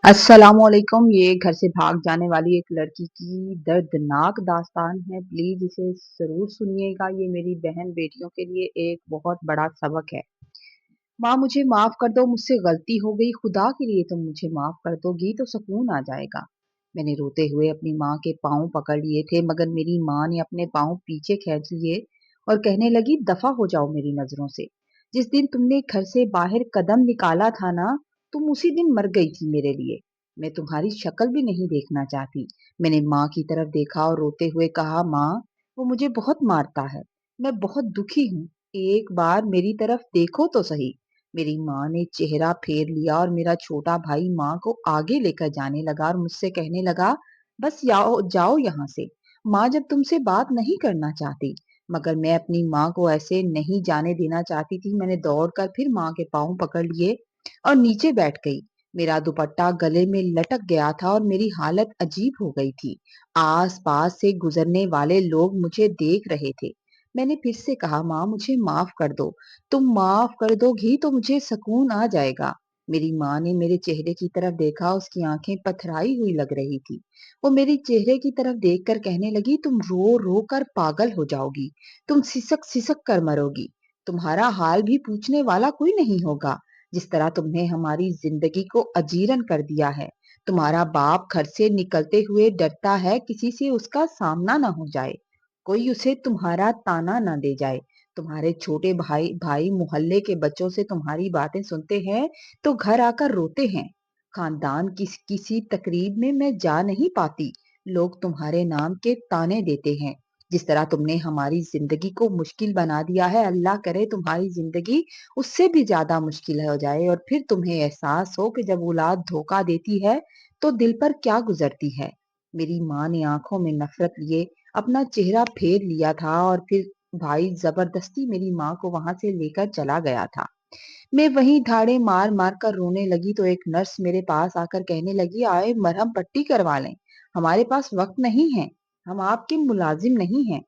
अस्सलाम वालेकुम। ये घर से भाग जाने वाली एक लड़की की दर्दनाक दास्तान है। प्लीज इसे जरूर सुनिएगा। ये मेरी बहन बेटियों के लिए एक बहुत बड़ा सबक है। माँ, मुझे माफ कर दो, मुझसे गलती हो गई। खुदा के लिए तुम मुझे माफ कर दोगी तो सुकून आ जाएगा। मैंने रोते हुए अपनी माँ के पाँव पकड़ लिए थे, मगर मेरी माँ ने अपने पाँव पीछे खींच लिए और कहने लगी, दफा हो जाओ मेरी नजरों से। जिस दिन तुमने घर से बाहर कदम निकाला था ना, तुम उसी दिन मर गई थी मेरे लिए। मैं तुम्हारी शक्ल भी नहीं देखना चाहती। मैंने माँ की तरफ देखा और रोते हुए कहा, माँ, वो मुझे बहुत मारता है। मैं बहुत दुखी हूँ। एक बार मेरी तरफ देखो तो सही। मेरी माँ ने चेहरा फेर लिया और मेरा छोटा भाई माँ को आगे लेकर जाने लगा और मुझसे कहने लगा, बस जाओ जाओ यहाँ से। माँ जब तुमसे बात नहीं करना चाहती। मगर मैं अपनी माँ को ऐसे नहीं जाने देना चाहती थी। मैंने दौड़कर फिर माँ के पाँव पकड़ लिए और नीचे बैठ गई। मेरा दुपट्टा गले में लटक गया था और मेरी हालत अजीब हो गई थी। आस पास से गुजरने वाले लोग मुझे देख रहे थे। मैंने फिर से कहा, माँ मुझे माफ कर दो। तुम माफ कर दोगी तो मुझे सुकून आ जाएगा। मेरी माँ ने मेरे चेहरे की तरफ देखा। उसकी आंखें पथराई हुई लग रही थी। वो मेरी चेहरे की तरफ देखकर कहने लगी, तुम रो रो कर पागल हो जाओगी। तुम सिसक सिसक कर मरोगी। तुम्हारा हाल भी पूछने वाला कोई नहीं होगा। जिस तरह तुमने हमारी जिंदगी को अजीरन कर दिया है। तुम्हारा बाप घर से निकलते हुए डरता है किसी से उसका सामना ना हो जाए, कोई उसे तुम्हारा ताना ना दे जाए। तुम्हारे छोटे भाई भाई मोहल्ले के बच्चों से तुम्हारी बातें सुनते हैं तो घर आकर रोते हैं। खानदान की किसी तकरीब में मैं जा नहीं पाती। लोग तुम्हारे नाम के ताने देते हैं। जिस तरह तुमने हमारी जिंदगी को मुश्किल बना दिया है, अल्लाह करे तुम्हारी जिंदगी उससे भी ज्यादा मुश्किल हो जाए और फिर तुम्हें एहसास हो कि जब औलाद धोखा देती है तो दिल पर क्या गुजरती है। मेरी माँ ने आंखों में नफरत लिए अपना चेहरा फेर लिया था और फिर भाई जबरदस्ती मेरी माँ को वहां से लेकर चला गया था। मैं वहीं धाड़े मार मार कर रोने लगी तो एक नर्स मेरे पास आकर कहने लगी, आए मरहम पट्टी करवा लें। हमारे पास वक्त नहीं है। हम आपके मुलाजिम नहीं हैं।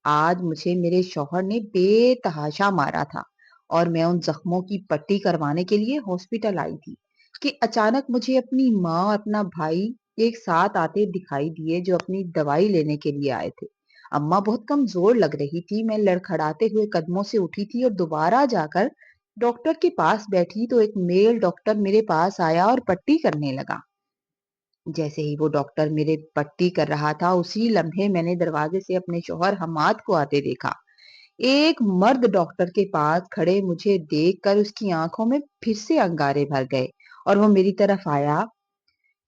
आज मुझे मेरे शौहर ने बेतहाशा मारा था और मैं उन जख्मों की पट्टी करवाने के लिए हॉस्पिटल आई थी कि अचानक मुझे अपनी माँ और अपना भाई एक साथ आते दिखाई दिए जो अपनी दवाई लेने के लिए आए थे। अम्मा बहुत कमजोर लग रही थी। मैं लड़खड़ाते हुए कदमों से उठी थी और दोबारा जाकर डॉक्टर के पास बैठी तो एक मेल डॉक्टर मेरे पास आया और पट्टी करने लगा। जैसे ही वो डॉक्टर मेरे पट्टी कर रहा था, उसी लम्हे मैंने दरवाजे से अपने शौहर हमाद को आते देखा। एक मर्द डॉक्टर के पास खड़े मुझे देखकर उसकी आंखों में फिर से अंगारे भर गए और वो मेरी तरफ आया।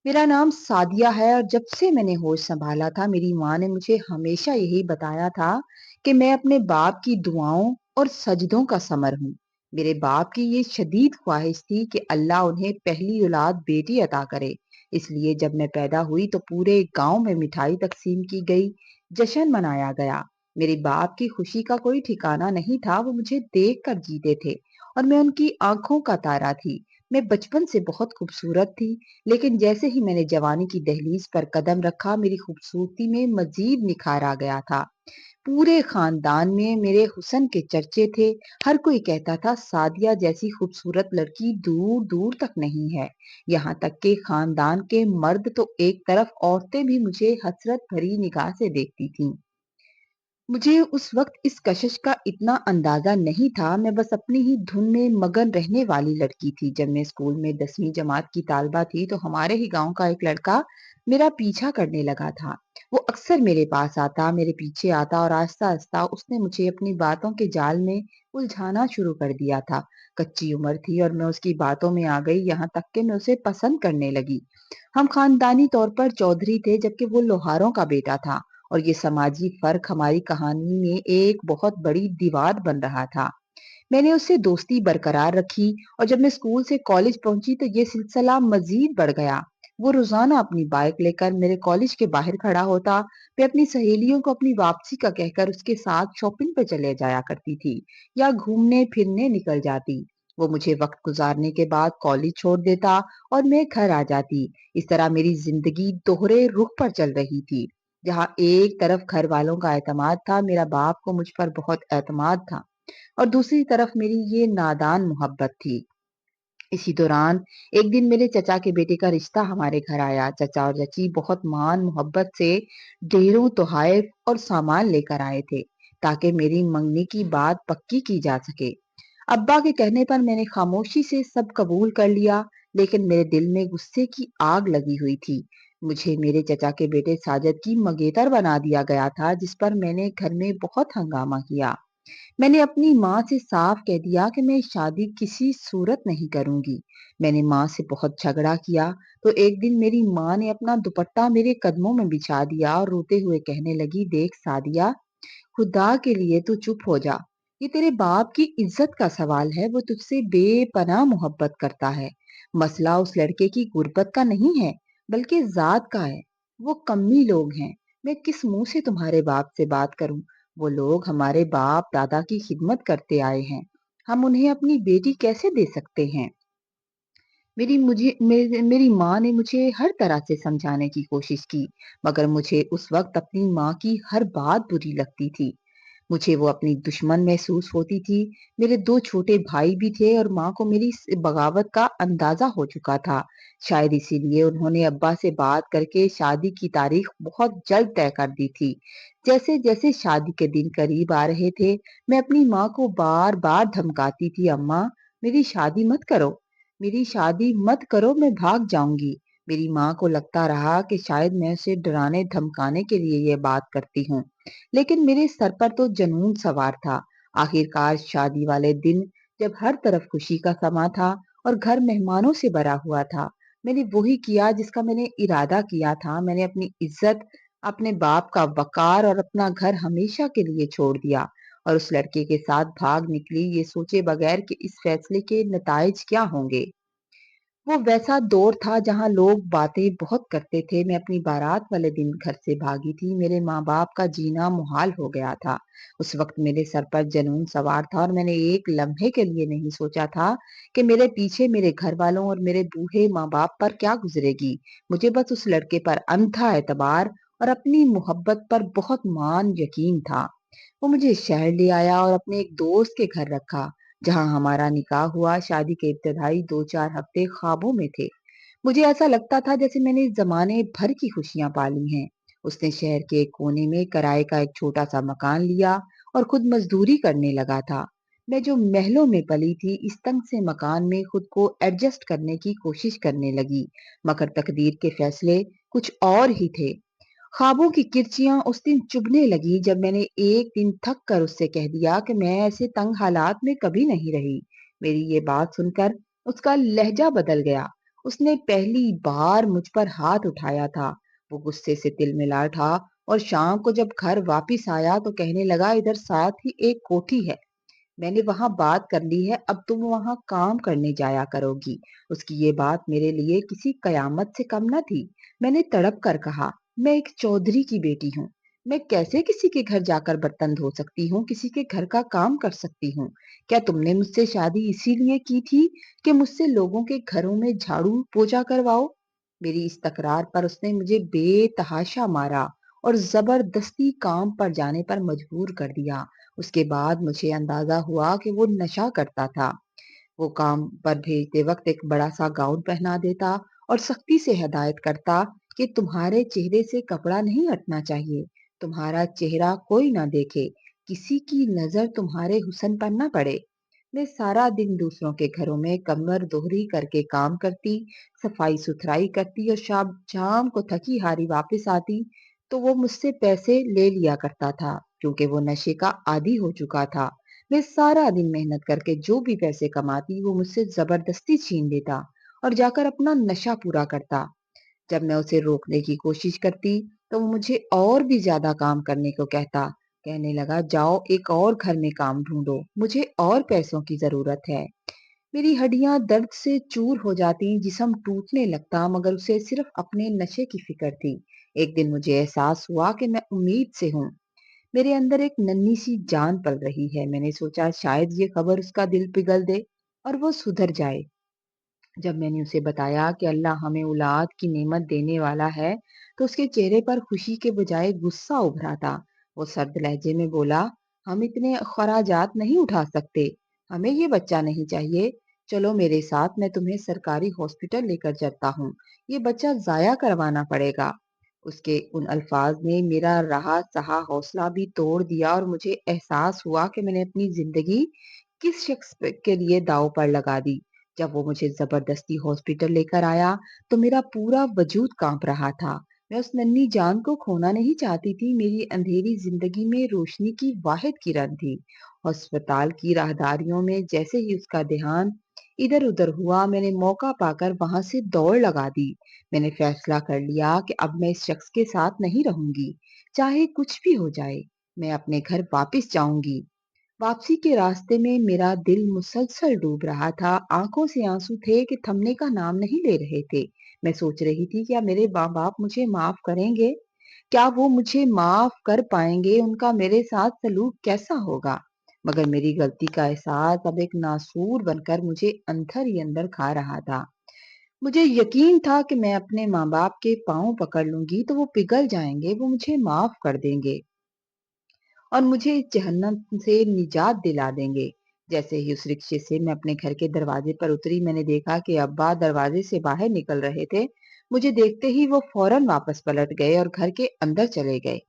मेरा नाम सादिया है और जब से मैंने होश संभाला था, मेरी माँ ने मुझे हमेशा यही बताया था कि मैं अपने बाप की दुआओं और सजदों का समर हूँ। मेरे बाप की ये शदीद ख्वाहिश थी कि अल्लाह उन्हें पहली औलाद बेटी अता करे। इसलिए जब मैं पैदा हुई तो पूरे गांव में मिठाई तकसीम की गई, जश्न मनाया गया। मेरे बाप की खुशी का कोई ठिकाना नहीं था। वो मुझे देख कर जीते थे और मैं उनकी आंखों का तारा थी। मैं बचपन से बहुत खूबसूरत थी, लेकिन जैसे ही मैंने जवानी की दहलीज पर कदम रखा, मेरी खूबसूरती में मजीद निखार आ गया था। पूरे खानदान में मेरे हुस्न के चर्चे थे। हर कोई कहता था, सादिया जैसी खूबसूरत लड़की दूर दूर तक नहीं है। यहाँ तक के खानदान के मर्द तो एक तरफ, औरतें भी मुझे हसरत भरी निगाह से देखती थीं। मुझे उस वक्त इस कशिश का इतना अंदाजा नहीं था। मैं बस अपनी ही धुन में मगन रहने वाली लड़की थी। जब मैं स्कूल में 10वीं जमात की तालबा थी तो हमारे ही गांव का एक लड़का मेरा पीछा करने लगा था। वो अक्सर मेरे पास आता, मेरे पीछे आता और आहिस्ता आहिस्ता उसने मुझे अपनी बातों के जाल में उलझाना शुरू कर दिया था। कच्ची उम्र थी और मैं उसकी बातों में आ गई, यहाँ तक कि मैं उसे पसंद करने लगी। हम खानदानी तौर पर चौधरी थे जबकि वो लोहारों का बेटा था और ये समाजी फर्क हमारी कहानी में एक बहुत बड़ी दीवार बन रहा था। मैंने उससे दोस्ती बरकरार रखी और जब मैं स्कूल से कॉलेज पहुंची तो ये सिलसिला मजीद बढ़ गया। वो रोजाना अपनी बाइक लेकर मेरे कॉलेज के बाहर खड़ा होता। मैं अपनी सहेलियों को अपनी वापसी का कहकर उसके साथ शॉपिंग पे चले जाया करती थी या घूमने फिरने निकल जाती। वो मुझे वक्त गुजारने के बाद कॉलेज छोड़ देता और मैं घर आ जाती। इस तरह मेरी जिंदगी दोहरे रुख पर चल रही थी, जहाँ एक तरफ घर वालों का एतमाद था, मेरा बाप को मुझ पर बहुत एतमाद था, और दूसरी तरफ मेरी ये नादान मोहब्बत थी। इसी दौरान एक दिन मेरे चचा के बेटे का रिश्ता हमारे घर आया। चचा और चची बहुत मान मोहब्बत से ढेरों तोहफे और सामान लेकर आए थे ताकि मेरी मंगनी की बात पक्की की जा सके। अब्बा के कहने पर मैंने खामोशी से सब कबूल कर लिया, लेकिन मेरे दिल में गुस्से की आग लगी हुई थी। मुझे मेरे चचा के बेटे साजिद की मंगेतर बना दिया गया था, जिस पर मैंने घर में बहुत हंगामा किया। मैंने अपनी माँ से साफ कह दिया कि मैं शादी किसी सूरत नहीं करूंगी। मैंने माँ से बहुत झगड़ा किया, तो एक दिन मेरी माँ ने अपना दुपट्टा मेरे कदमों में बिछा दिया और रोते हुए कहने लगी, देख सादिया, खुदा के लिए तू चुप हो जा। ये तेरे बाप की इज्जत का सवाल है, वो तुझसे बेपनाह मोहब्बत करता है। मसला उस लड़के की गुर्बत का नहीं है, बल्कि जात का है। वो कमी लोग हैं। मैं किस मुंह से तुम्हारे बाप से बात करूं? वो लोग हमारे बाप दादा की खिदमत करते आए हैं। हम उन्हें अपनी बेटी कैसे दे सकते हैं? मेरी माँ ने मुझे हर तरह से समझाने की कोशिश की, मगर मुझे उस वक्त अपनी माँ की हर बात बुरी लगती थी। मुझे वो अपनी दुश्मन महसूस होती थी। मेरे 2 छोटे भाई भी थे और माँ को मेरी इस बगावत का अंदाजा हो चुका था। शायद इसीलिए उन्होंने अब्बा से बात करके शादी की तारीख बहुत जल्द तय कर दी थी। जैसे-जैसे शादी के दिन करीब आ रहे थे, मैं अपनी माँ को बार-बार धमकाती थी, अम्मा, मेरी शादी मत करो। मेरी शादी मत करो, मैं भाग जाऊंगी। मेरी माँ को लगता रहा कि शायद मैं उसे डराने धमकाने के लिए ये बात करती हूँ, लेकिन मेरे सर पर तो जुनून सवार था। आखिरकार शादी वाले दिन, जब हर तरफ खुशी का समा था और घर मेहमानों से भरा हुआ था, मैंने वही किया जिसका मैंने इरादा किया था। मैंने अपनी इज्जत, अपने बाप का वकार और अपना घर हमेशा के लिए छोड़ दिया और उस लड़के के साथ भाग निकली, ये सोचे बगैर कि इस फैसले के नताइज क्या होंगे। वो वैसा दौर था जहाँ लोग बातें बहुत करते थे। मैं अपनी बारात वाले दिन घर से भागी थी। मेरे माँ-बाप का जीना मुहाल हो गया था। उस वक़्त मेरे सर पर जुनून सवार था और मैंने एक लम्हे के लिए नहीं सोचा था कि मेरे पीछे मेरे घरवालों और मेरे बूढ़े माँ-बाप पर क्या गुज़रेगी। मुझे बस उस लड़के पर अंधा एतबार और अपनी मोहब्बत पर बहुत मान यकीन था। वो मुझे शहर ले आया और अपने एक दोस्त के घर रखा, जहाँ हमारा निकाह हुआ। शादी के इब्तिदाई 2-4 हफ्ते ख्वाबों में थे। मुझे ऐसा लगता था जैसे मैंने ज़माने भर की खुशियाँ पाली हैं। उसने शहर के एक कोने में किराए का एक छोटा-सा मकान लिया और खुद मज़दूरी करने लगा था। मैं जो महलों में पली थी, इस तंग से मकान में खुद को एडजस्ट करने की कोशिश करने लगी, मगर तकदीर के फैसले कुछ और ही थे। ख्वाबों की किरचियां उस दिन चुभने लगी जब मैंने एक दिन थक कर उससे कह दिया कि मैं ऐसे तंग हालात में कभी नहीं रही। मेरी ये बात सुनकर उसका लहजा बदल गया। उसने पहली बार मुझ पर हाथ उठाया था। वो गुस्से से तिलमिला उठा और शाम को जब घर वापिस आया तो कहने लगा, इधर साथ ही एक कोठी है, मैंने वहां बात कर ली है, अब तुम वहां काम करने जाया करोगी। उसकी ये बात मेरे लिए किसी कयामत से कम न थी। मैंने तड़प कर कहा, मैं एक चौधरी की बेटी हूँ। मैं कैसे किसी के घर जाकर बर्तन धो सकती हूँ, किसी के घर का काम कर सकती हूँ? क्या तुमने मुझसे शादी इसीलिए की थी कि मुझसे लोगों के घरों में झाड़ू पोछा करवाओ? मेरी इस तकरार पर उसने मुझे बेतहाशा मारा और जबरदस्ती काम पर जाने पर मजबूर कर दिया। उसके बाद मुझे अंदाजा हुआ कि वो नशा करता था। वो काम पर भेजते वक्त एक बड़ा सा गाउन पहना देता और सख्ती से हिदायत करता कि तुम्हारे चेहरे से कपड़ा नहीं हटना चाहिए, तुम्हारा चेहरा कोई ना देखे, किसी की नजर तुम्हारे हुस्न पर ना पड़े। मैं सारा दिन दूसरों के घरों में कमर दोहरी करके काम करती, सफाई सुथराई करती और शाम को थकी हारी वापस आती तो वो मुझसे पैसे ले लिया करता था, क्योंकि वो नशे का आदी हो चुका था। मैं सारा दिन मेहनत करके जो भी पैसे कमाती वो मुझसे जबरदस्ती छीन लेता और जाकर अपना नशा पूरा करता। जब मैं उसे रोकने की कोशिश करती तो वो मुझे और भी ज्यादा काम करने को कहता। कहने लगा, जाओ एक और घर में काम ढूंढो, मुझे और पैसों की जरूरत है। मेरी हड्डियां दर्द से चूर हो जाती, जिस्म टूटने लगता, मगर उसे सिर्फ अपने नशे की फिक्र थी। एक दिन मुझे एहसास हुआ कि मैं उम्मीद से हूँ। मेरे अंदर एक नन्ही सी जान पल रही है। मैंने सोचा शायद ये खबर उसका दिल पिघल दे और वो सुधर जाए। जब मैंने उसे बताया कि अल्लाह हमें औलाद की नेमत देने वाला है, तो उसके चेहरे पर खुशी के बजाय गुस्सा उभरा था। वो सर्द लहजे में बोला, हम इतने खराजात नहीं उठा सकते, हमें ये बच्चा नहीं चाहिए। चलो मेरे साथ, मैं तुम्हें सरकारी हॉस्पिटल लेकर चलता हूँ। ये बच्चा ज़ाया करवाना पड़ेगा। उसके उन अल्फाज ने मेरा रहा सहा हौसला भी तोड़ दिया और मुझे एहसास हुआ कि मैंने अपनी जिंदगी किस के लिए दांव पर लगा दी। जब वो मुझे जबरदस्ती हॉस्पिटल लेकर आया तो मेरा पूरा वजूद कांप रहा था। मैं उस नन्ही जान को खोना नहीं चाहती थी। मेरी अंधेरी जिंदगी में रोशनी की वाहिद किरण थी। अस्पताल की राहदारियों में जैसे ही उसका ध्यान इधर उधर हुआ, मैंने मौका पाकर वहां से दौड़ लगा दी। मैंने फैसला कर लिया कि अब मैं इस शख्स के साथ नहीं रहूंगी, चाहे कुछ भी हो जाए। मैं अपने घर वापस जाऊंगी। वापसी के रास्ते में मेरा दिल मुसलसल डूब रहा था। आंखों से आंसू थे कि थमने का नाम नहीं ले रहे थे। मैं सोच रही थी, क्या मेरे माँ बाप मुझे माफ करेंगे? क्या वो मुझे माफ कर पाएंगे? उनका मेरे साथ सलूक कैसा होगा? मगर मेरी गलती का एहसास अब एक नासूर बनकर मुझे अंदर ही अंदर खा रहा था। मुझे यकीन था कि मैं अपने माँ बाप के पांव पकड़ लूंगी तो वो पिघल जाएंगे, वो मुझे माफ कर देंगे और मुझे इस जहन्नम से निजात दिला देंगे। जैसे ही उस रिक्शे से मैं अपने घर के दरवाजे पर उतरी, मैंने देखा कि अब्बा दरवाजे से बाहर निकल रहे थे। मुझे देखते ही वो फौरन वापस पलट गए और घर के अंदर चले गए।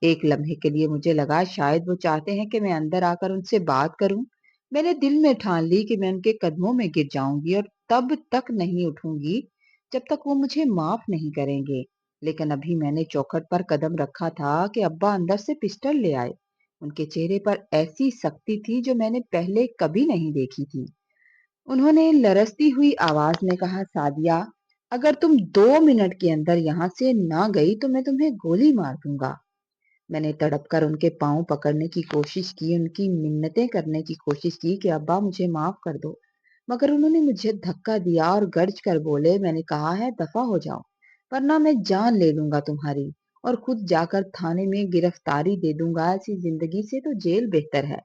एक लम्हे के लिए मुझे लगा शायद वो चाहते हैं कि मैं अंदर आकर उनसे बात करूं। मैंने दिल में ठान ली कि मैं उनके कदमों में गिर जाऊंगी और तब तक नहीं उठूंगी जब तक वो मुझे माफ नहीं करेंगे। लेकिन अभी मैंने चौखट पर कदम रखा था कि अब्बा अंदर से पिस्टल ले आए। उनके चेहरे पर ऐसी सख्ती थी जो मैंने पहले कभी नहीं देखी थी। उन्होंने लरसती हुई आवाज में कहा, सादिया, अगर तुम 2 मिनट के अंदर यहाँ से ना गई तो मैं तुम्हें गोली मार दूंगा। मैंने तड़प कर उनके पांव पकड़ने की कोशिश की, उनकी मिन्नतें करने की कोशिश की कि अब्बा मुझे माफ कर दो। मगर उन्होंने मुझे धक्का दिया और गर्ज कर बोले, मैंने कहा है दफा हो जाओ, वरना मैं जान ले लूंगा तुम्हारी और खुद जाकर थाने में गिरफ्तारी दे दूंगा। ऐसी जिंदगी से तो जेल बेहतर है।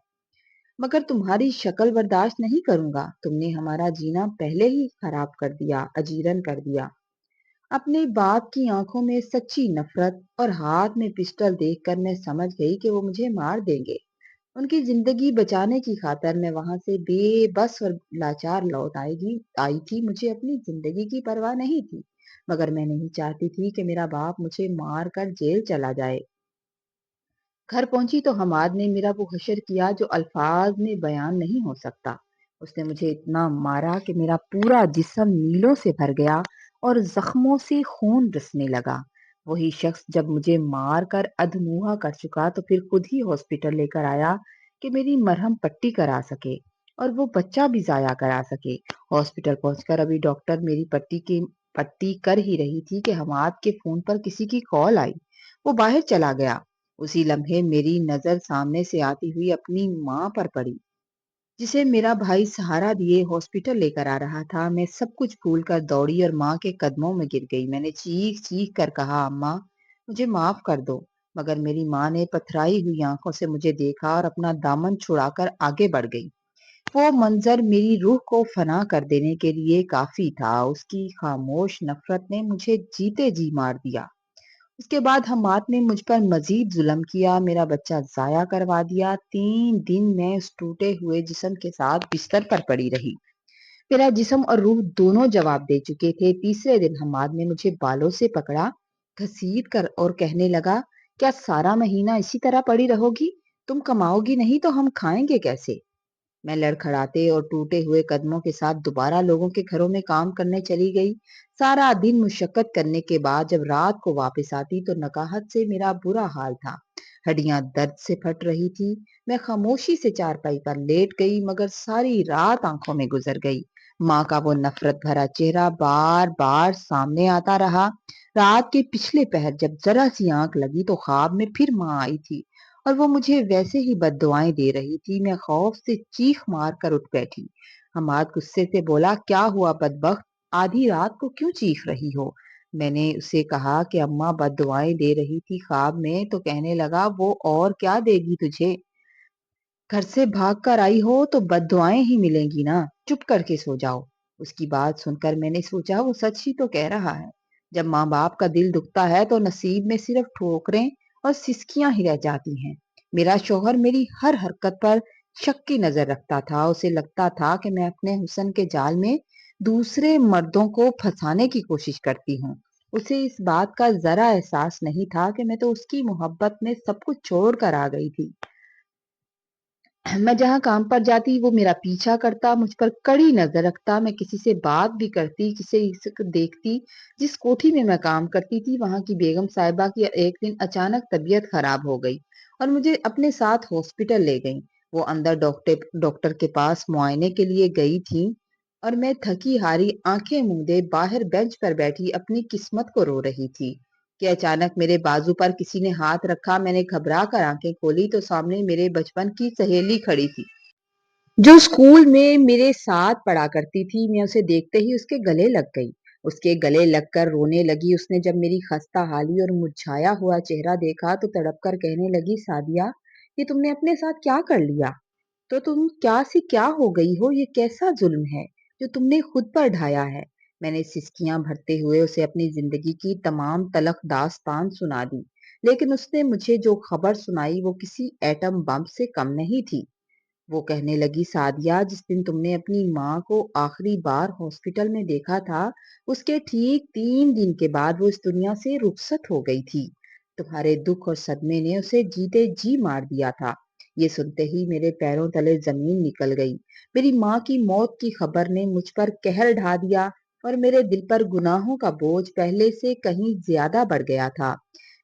मगर तुम्हारी शक्ल बर्दाश्त नहीं करूंगा। तुमने हमारा जीना पहले ही खराब कर दिया, अजीरन कर दिया। अपने बाप की आंखों में सच्ची नफरत और हाथ में पिस्टल देखकर मैं समझ गई कि वो मुझे मार देंगे। उनकी जिंदगी बचाने की खातिर मैं वहां से बेबस और लाचार लौट आई थी। मुझे अपनी जिंदगी की परवाह नहीं थी, मगर मैं नहीं चाहती थी कि मेरा बाप मुझे मार कर जेल चला जाए। घर पहुंची तो हमाद ने मेरा वो हशर किया जो अल्फाज में बयान नहीं हो सकता। उसने मुझे इतना मारा कि मेरा पूरा जिस्म नीलों से भर गया और जख्मों से खून रिसने लगा। वही शख्स जब मुझे मार कर अधमुआ कर चुका तो फिर खुद ही हॉस्पिटल लेकर आया कि मेरी मरहम पट्टी करा सके और वो बच्चा भी जाया करा सके। हॉस्पिटल पहुंचकर अभी डॉक्टर मेरी पट्टी कर ही रही थी कि हमाद के फोन पर किसी की कॉल आई। वो बाहर चला गया। उसी लम्हे मेरी नजर सामने से आती हुई अपनी माँ पर पड़ी, जिसे मेरा भाई सहारा दिए हॉस्पिटल लेकर आ रहा था। मैं सब कुछ भूल कर दौड़ी और माँ के कदमों में गिर गई। मैंने चीख चीख कर कहा, अम्मा मुझे माफ कर दो। मगर मेरी माँ ने पथराई हुई आंखों से मुझे देखा और अपना दामन छुड़ाकर आगे बढ़ गई। वो मंजर मेरी रूह को फना कर देने के लिए काफी था। उसकी खामोश नफरत ने मुझे जीते जी मार दिया। उसके बाद हमाद ने मुझ पर मजीद जुल्म किया, मेरा बच्चा जाया करवा दिया। 3 दिन मैं उस टूटे हुए जिस्म के साथ बिस्तर पर पड़ी रही। मेरा जिस्म और रूह दोनों जवाब दे चुके थे। तीसरे दिन हमाद ने मुझे बालों से पकड़ा, घसीट कर और कहने लगा, क्या सारा महीना इसी तरह पड़ी रहोगी? तुम कमाओगी नहीं तो हम खाएंगे कैसे? मैं लड़खड़ाते और टूटे हुए कदमों के साथ दोबारा लोगों के घरों में काम करने चली गई। सारा दिन मुशक्कत करने के बाद जब रात को वापस आती तो नकाहत से मेरा बुरा हाल था। हड्डियां दर्द से फट रही थी। मैं खामोशी से चारपाई पर लेट गई, मगर सारी रात आंखों में गुजर गई। माँ का वो नफरत भरा चेहरा बार बार सामने आता रहा। रात के पिछले पहर जब जरा सी आंख लगी तो ख्वाब में फिर माँ आई थी और वो मुझे वैसे ही बद्दुआएं दे रही थी। मैं खौफ से चीख मार कर उठ बैठी। हमाद गुस्से से बोला, क्या हुआ बदबख्त, आधी रात को क्यों चीख रही हो? मैंने उसे कहा कि अम्मा बद्दुआएं दे रही थी ख्वाब में। तो कहने लगा, वो और क्या देगी तुझे? घर से भाग कर आई हो तो बद्दुआएं ही मिलेंगी ना, चुप करके सो जाओ। उसकी बात सुनकर मैंने सोचा, वो सच ही तो कह रहा है। जब माँ बाप का दिल दुखता है तो नसीब में सिर्फ ठोकरें और सिसकियां ही रह जाती हैं। मेरा शौहर मेरी हर हरकत पर शक की नज़र रखता था। उसे लगता था कि मैं अपने हुस्न के जाल में दूसरे मर्दों को फँसाने की कोशिश करती हूँ। उसे इस बात का ज़रा एहसास नहीं था कि मैं तो उसकी मोहब्बत में सब कुछ छोड़ कर आ गई थी। मैं जहाँ काम पर जाती वो मेरा पीछा करता, मुझ पर कड़ी नज़र रखता, मैं किसी से बात भी करती, किसी को देखती, जिस कोठी में मैं काम करती थी वहाँ की बेगम साहिबा की एक दिन अचानक तबीयत खराब हो गई और मुझे अपने साथ हॉस्पिटल ले गईं। वो अंदर डॉक्टर के पास मुआयने के लिए गई थी और मैं थकी हारी आंखें मूंदे बाहर बेंच पर बैठी अपनी किस्मत को रो रही थी कि अचानक मेरे बाजू पर किसी ने हाथ रखा। मैंने घबरा कर आंखें खोली तो सामने मेरे बचपन की सहेली खड़ी थी, जो स्कूल में मेरे साथ पढ़ा करती थी। मैं उसे देखते ही उसके गले लग गई। उसके गले लगकर रोने लगी। उसने जब मेरी खस्ता हाली और मुरझाया हुआ चेहरा देखा तो तड़प कर कहने लगी, सादिया, ये तुमने अपने साथ क्या कर लिया? तो तुम क्या सी क्या हो गई हो? ये कैसा जुल्म है जो तुमने खुद पर ढाया है? मैंने सिसकियां भरते हुए उसे अपनी जिंदगी की तमाम तलख दास्तान सुना दी, लेकिन उसने मुझे जो खबर सुनाई वो किसी एटम बम से कम नहीं थी। वो कहने लगी, सादिया, जिस दिन तुमने अपनी माँ को आखिरी बार हॉस्पिटल में देखा था उसके ठीक 3 दिन के बाद वो इस दुनिया से रुखसत हो गई थी। तुम्हारे दुख और सदमे ने उसे जीते जी मार दिया था। ये सुनते ही मेरे पैरों तले जमीन निकल गई। मेरी माँ की मौत की खबर ने मुझ पर कहर ढा दिया और मेरे दिल पर गुनाहों का बोझ पहले से कहीं ज्यादा बढ़ गया था।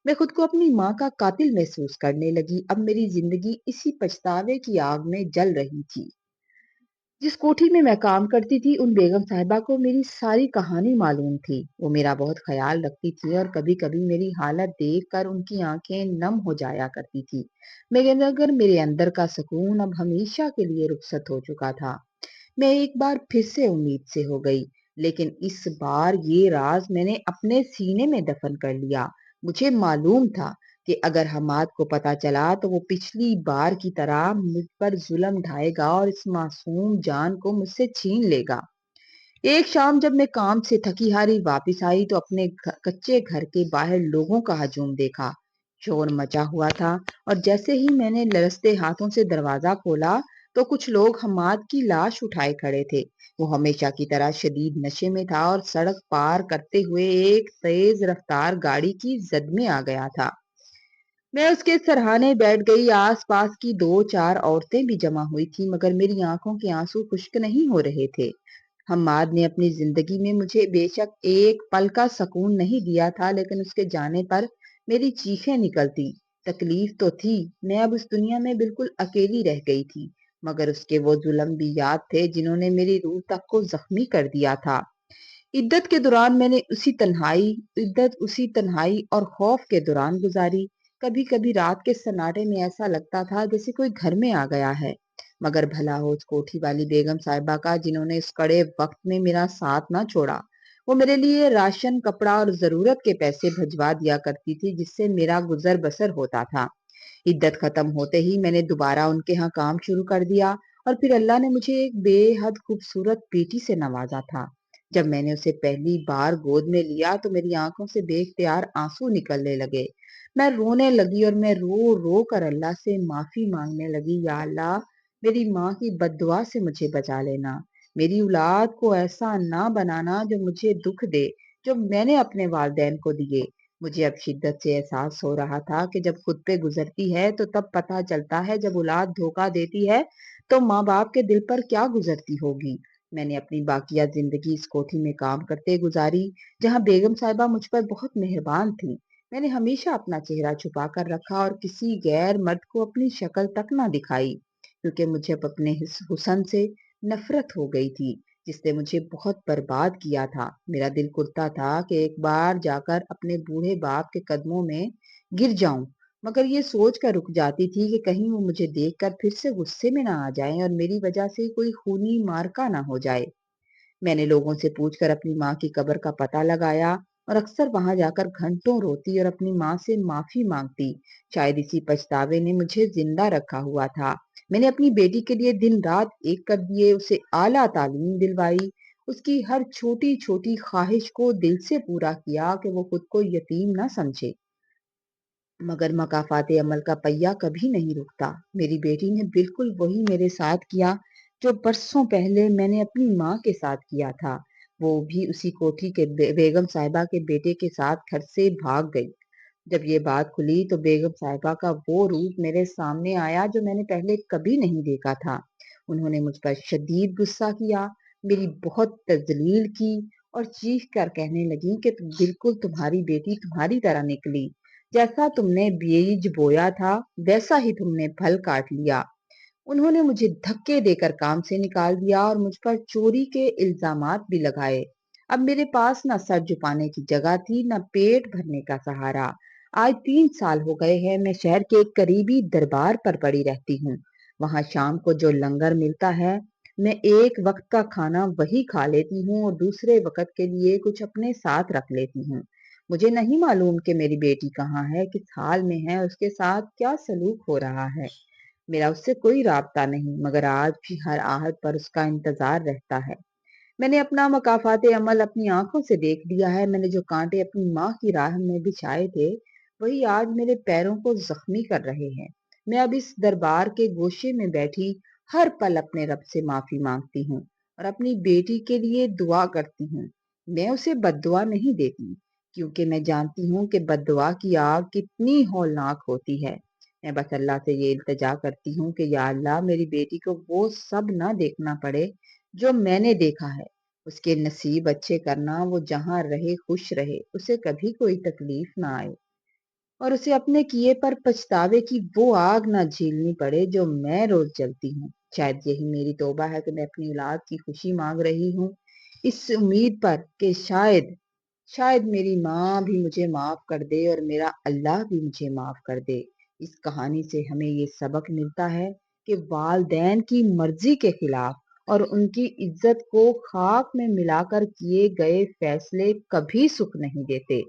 मैं खुद को अपनी माँ का कातिल महसूस करने लगी। अब मेरी जिंदगी इसी पछतावे की आग में जल रही थी। जिस कोठी में मैं काम करती थी उन बेगम साहिबा को मेरी सारी कहानी मालूम थी। वो मेरा बहुत ख्याल रखती थी और कभी कभी मेरी हालत देखकर उनकी आंखें नम हो जाया करती थी। मगर मेरे अंदर का सुकून अब हमेशा के लिए रुखसत हो चुका था। मैं एक बार फिर से उम्मीद से हो गई, लेकिन इस बार ये राज मैंने अपने सीने में दफन कर लिया। मुझे मालूम था कि अगर हमाद को पता चला तो वो पिछली बार की तरह मुझ पर जुल्म ढाएगा और इस मासूम जान को मुझसे छीन लेगा। एक शाम जब मैं काम से थकी हारी वापस आई तो अपने कच्चे घर के बाहर लोगों का हजूम देखा। शोर मचा हुआ था और जैसे ही मैंने लरसते हाथों से दरवाजा खोला तो कुछ लोग हमाद की लाश उठाए खड़े थे। वो हमेशा की तरह शदीद नशे में था और सड़क पार करते हुए एक तेज रफ्तार गाड़ी की जद में आ गया था। मैं उसके सरहाने बैठ गई। आस-पास की 2-4 औरतें भी जमा हुई थी, मगर मेरी आंखों के आंसू खुश्क नहीं हो रहे थे। हम्माद ने अपनी जिंदगी में मुझे बेशक एक पल का सुकून नहीं दिया था, लेकिन उसके जाने पर मेरी चीखें निकलती। तकलीफ तो थी, मैं अब उस दुनिया में बिल्कुल अकेली रह गई थी, मगर उसके वो जुल्म भी याद थे जिन्होंने मेरी रूह तक को जख्मी कर दिया था। इद्दत के दौरान मैंने इद्दत उसी तन्हाई और खौफ के दौरान गुजारी। कभी कभी रात के सन्नाटे में ऐसा लगता था जैसे कोई घर में आ गया है। मगर भला हो उस कोठी वाली बेगम साहिबा का जिन्होंने इस कड़े वक्त में मेरा साथ ना छोड़ा। वो मेरे लिए राशन, कपड़ा और जरूरत के पैसे भिजवा दिया करती थी, जिससे मेरा गुजर बसर होता था। इद्दत खत्म होते ही मैंने दोबारा उनके यहाँ काम शुरू कर दिया और फिर अल्लाह ने मुझे एक बेहद खूबसूरत बेटी से नवाजा था। जब मैंने उसे पहली बार गोद में लिया तो मेरी आंखों से बेख्तियार आंसू निकलने लगे। मैं रोने लगी और मैं रो रो कर अल्लाह से माफी मांगने लगी, या अल्लाह, मेरी माँ की बद्दुआ से मुझे बचा लेना। मेरी औलाद को ऐसा ना बनाना जो मुझे दुख दे, जो मैंने अपने वालिदैन को दिए। मुझे अब शिद्दत से एहसास हो रहा था कि जब खुद पे गुजरती है तो तब पता चलता है, जब औलाद धोखा देती है तो माँ बाप के दिल पर क्या गुजरती होगी। मैंने अपनी बाकिया जिंदगी इस कोठी में काम करते गुजारी, जहाँ बेगम साहिबा मुझ पर बहुत मेहरबान थी। मैंने हमेशा अपना चेहरा छुपा कर रखा और किसी गैर मर्द को अपनी शक्ल तक ना दिखाई, क्योंकि मुझे अब अपने हुस्न से नफरत हो गई थी, जिसने मुझे बहुत बर्बाद किया था। मेरा दिल करता था कि एक बार जाकर अपने बूढ़े बाप के कदमों में गिर जाऊं, मगर ये सोच कर रुक जाती थी कि कहीं वो मुझे देखकर फिर से गुस्से में ना आ जाएं और मेरी वजह से कोई खूनी मार्का ना हो जाए। मैंने लोगों से पूछकर अपनी माँ की कब्र का पता लगाया और अक्सर वहां जाकर घंटों रोती और अपनी माँ से माफी मांगती। शायद इसी पछतावे ने मुझे जिंदा रखा हुआ था। मैंने अपनी बेटी के लिए दिन रात एक कर दिए, उसे आला तालीम दिलवाई, उसकी हर छोटी छोटी ख्वाहिश को दिल से पूरा किया कि वो खुद को यतीम ना समझे। मगर मकाफात अमल का पहिया कभी नहीं रुकता। मेरी बेटी ने बिल्कुल वही मेरे साथ किया जो बरसों पहले मैंने अपनी माँ के साथ किया था। वो भी उसी कोठी के बेगम साहिबा के बेटे के साथ घर से भाग गई। जब ये बात खुली तो बेगम साहिबा का वो रूप मेरे सामने आया जो मैंने पहले कभी नहीं देखा था। उन्होंने मुझ पर शदीद गुस्सा किया, मेरी बहुत तजलील की और चीख कर कहने लगी कि बिल्कुल तुम्हारी बेटी तुम्हारी तरह निकली। जैसा तुमने बीज बोया था वैसा ही तुमने फल काट लिया। उन्होंने मुझे धक्के देकर काम से निकाल दिया और मुझ पर चोरी के इल्जामात भी लगाए। अब मेरे पास न सर झुकाने की जगह थी न पेट भरने का सहारा। आज 3 साल हो गए हैं मैं शहर के एक करीबी दरबार पर पड़ी रहती हूँ। वहां शाम को जो लंगर मिलता है मैं एक वक्त का खाना वही खा लेती हूँ और दूसरे वक्त के लिए कुछ अपने साथ रख लेती हूँ। मुझे नहीं मालूम कि मेरी बेटी कहाँ है, किस हाल में है, उसके साथ क्या सलूक हो रहा है। मेरा उससे कोई राबता नहीं, मगर आज भी हर आहट पर उसका इंतजार रहता है। मैंने अपना मकाफात अमल अपनी आंखों से देख लिया है। मैंने जो कांटे अपनी माँ की राह में बिछाए थे वही आज मेरे पैरों को जख्मी कर रहे हैं। मैं अब इस दरबार के गोशे में बैठी हर पल अपने रब से माफी मांगती हूँ और अपनी बेटी के लिए दुआ करती हूँ। मैं उसे बद्दुआ नहीं देती, क्योंकि मैं जानती हूँ कि बद्दुआ की आग कितनी हौलनाक होती है। मैं बस अल्लाह से ये इल्तिजा करती हूँ कि या अल्लाह मेरी बेटी को वो सब ना देखना पड़े जो मैंने देखा है। उसके नसीब अच्छे करना, वो जहां रहे खुश रहे, उसे कभी कोई तकलीफ ना आए और उसे अपने किए पर पछतावे की वो आग ना झेलनी पड़े जो मैं रोज जलती हूँ। शायद यही मेरी तौबा है कि मैं अपनी औलाद की खुशी मांग रही हूँ, इस उम्मीद पर कि शायद शायद मेरी माँ भी मुझे माफ कर दे और मेरा अल्लाह भी मुझे माफ कर दे। इस कहानी से हमें ये सबक मिलता है कि वालदैन की मर्जी के खिलाफ और उनकी इज्जत को खाक में मिलाकर किए गए फैसले कभी सुख नहीं देते।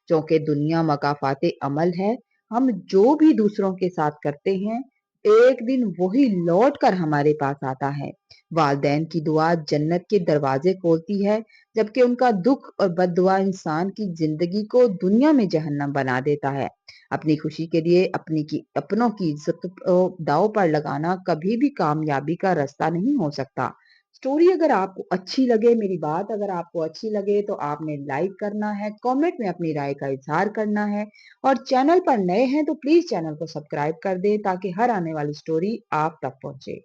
क्योंकि दुनिया मकाफाते अमल है। हम जो भी दूसरों के साथ करते हैं एक दिन वही लौट कर हमारे पास आता है। वालदैन की दुआ जन्नत के दरवाजे खोलती है, जबकि उनका दुख और बद्दुआ इंसान की जिंदगी को दुनिया में जहन्नम बना देता है। अपनी खुशी के लिए अपनों की इज्जत को दांव पर लगाना कभी भी कामयाबी का रास्ता नहीं हो सकता। स्टोरी अगर आपको अच्छी लगे, मेरी बात अगर आपको अच्छी लगे तो आपने लाइक करना है, कमेंट में अपनी राय का इजहार करना है और चैनल पर नए हैं तो प्लीज चैनल को सब्सक्राइब कर दें ताकि हर आने वाली स्टोरी आप तक पहुंचे।